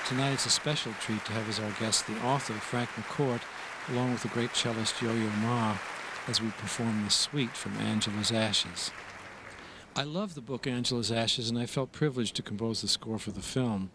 Tonight it's a special treat to have as our guest the author, Frank McCourt, along with the great cellist Yo-Yo Ma, as we perform the suite from Angela's Ashes. I love the book Angela's Ashes, and I felt privileged to compose the score for the film.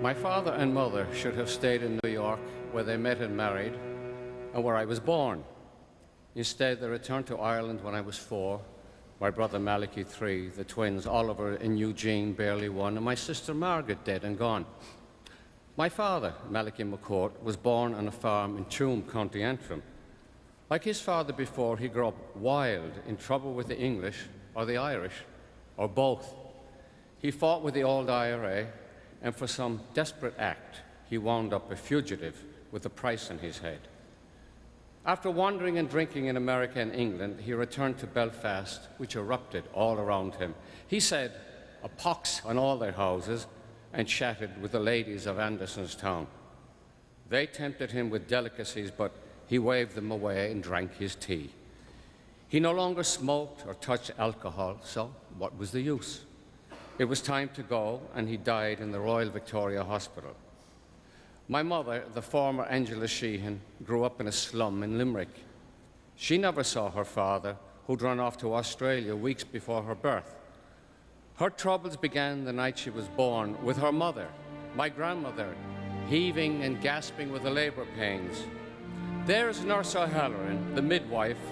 My father and mother should have stayed in New York, where they met and married, and where I was born. Instead, they returned to Ireland when I was 4, my brother Malachy 3, the twins Oliver and Eugene barely 1, and my sister Margaret dead and gone. My father, Malachy McCourt, was born on a farm in Tuam, County Antrim. Like his father before, he grew up wild, in trouble with the English or the Irish, or both. He fought with the old IRA, and for some desperate act, he wound up a fugitive with a price on his head. After wandering and drinking in America and England, he returned to Belfast, which erupted all around him. He said, "A pox on all their houses," and chatted with the ladies of Anderson's town. They tempted him with delicacies, but he waved them away and drank his tea. He no longer smoked or touched alcohol, so what was the use? It was time to go, and he died in the Royal Victoria Hospital. My mother, the former Angela Sheehan, grew up in a slum in Limerick. She never saw her father, who'd run off to Australia weeks before her birth. Her troubles began the night she was born with her mother, my grandmother, heaving and gasping with the labor pains. There's Nurse O'Halloran, the midwife,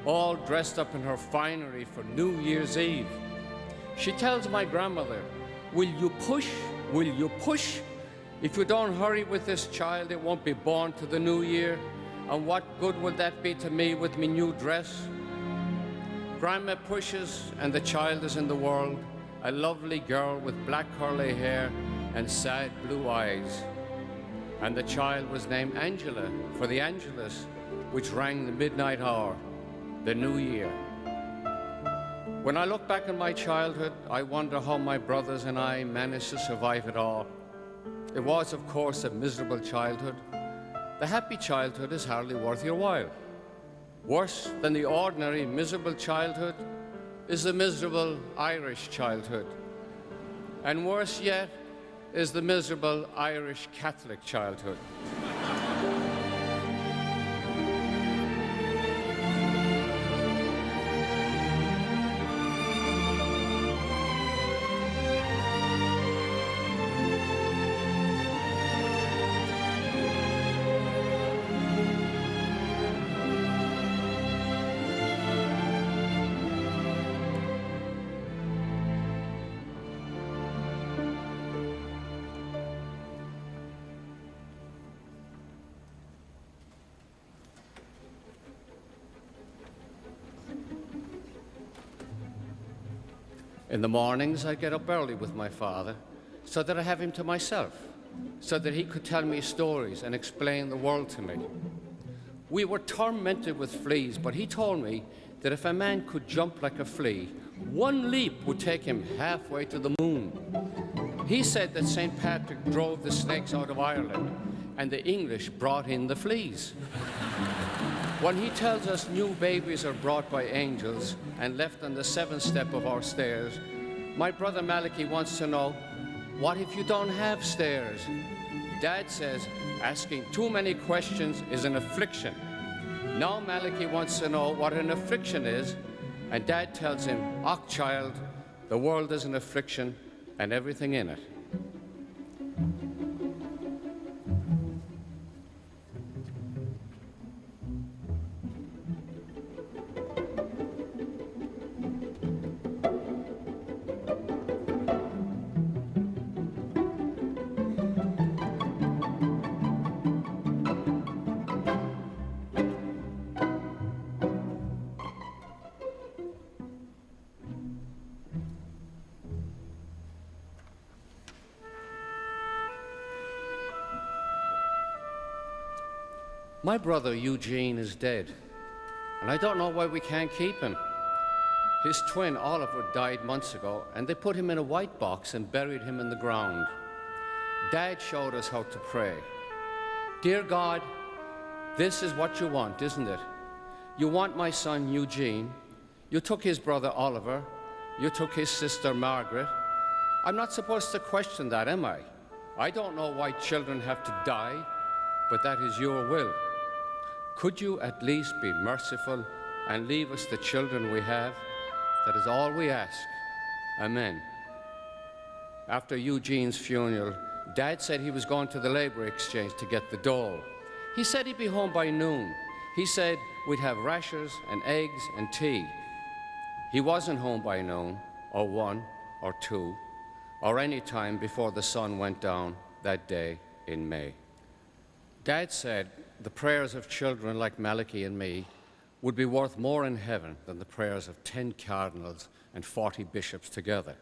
all dressed up in her finery for New Year's Eve. She tells my grandmother, "Will you push? Will you push? If you don't hurry with this child, it won't be born to the new year. And what good will that be to me with me new dress?" Grandma pushes, and the child is in the world, a lovely girl with black curly hair and sad blue eyes. And the child was named Angela for the Angelus, which rang the midnight hour, the new year. When I look back on my childhood, I wonder how my brothers and I managed to survive it all. It was, of course, a miserable childhood. The happy childhood is hardly worth your while. Worse than the ordinary miserable childhood is the miserable Irish childhood. And worse yet is the miserable Irish Catholic childhood. In the mornings, I get up early with my father so that I have him to myself, so that he could tell me stories and explain the world to me. We were tormented with fleas, but he told me that if a man could jump like a flea, one leap would take him halfway to the moon. He said that St. Patrick drove the snakes out of Ireland and the English brought in the fleas. When he tells us new babies are brought by angels and left on the 7th step of our stairs, my brother Malachy wants to know, what if you don't have stairs? Dad says asking too many questions is an affliction. Now Malachy wants to know what an affliction is, and Dad tells him, "Och, child, the world is an affliction and everything in it." My brother Eugene is dead, and I don't know why we can't keep him. His twin Oliver died months ago, and they put him in a white box and buried him in the ground. Dad showed us how to pray. Dear God, this is what you want, isn't it? You want my son Eugene. You took his brother Oliver. You took his sister Margaret. I'm not supposed to question that, am I? I don't know why children have to die, but that is your will. Could you at least be merciful and leave us the children we have? That is all we ask. Amen. After Eugene's funeral, Dad said he was going to the labor exchange to get the dole. He said he'd be home by noon. He said we'd have rashers and eggs and tea. He wasn't home by noon, or 1 or 2, or any time before the sun went down that day in May. Dad said the prayers of children like Malachi and me would be worth more in heaven than the prayers of 10 cardinals and 40 bishops together.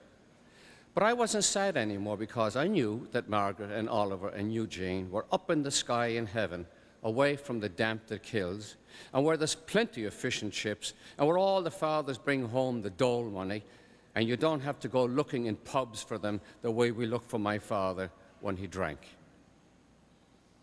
But I wasn't sad anymore because I knew that Margaret and Oliver and Eugene were up in the sky in heaven, away from the damp that kills, and where there's plenty of fish and chips, and where all the fathers bring home the dole money, and you don't have to go looking in pubs for them the way we looked for my father when he drank.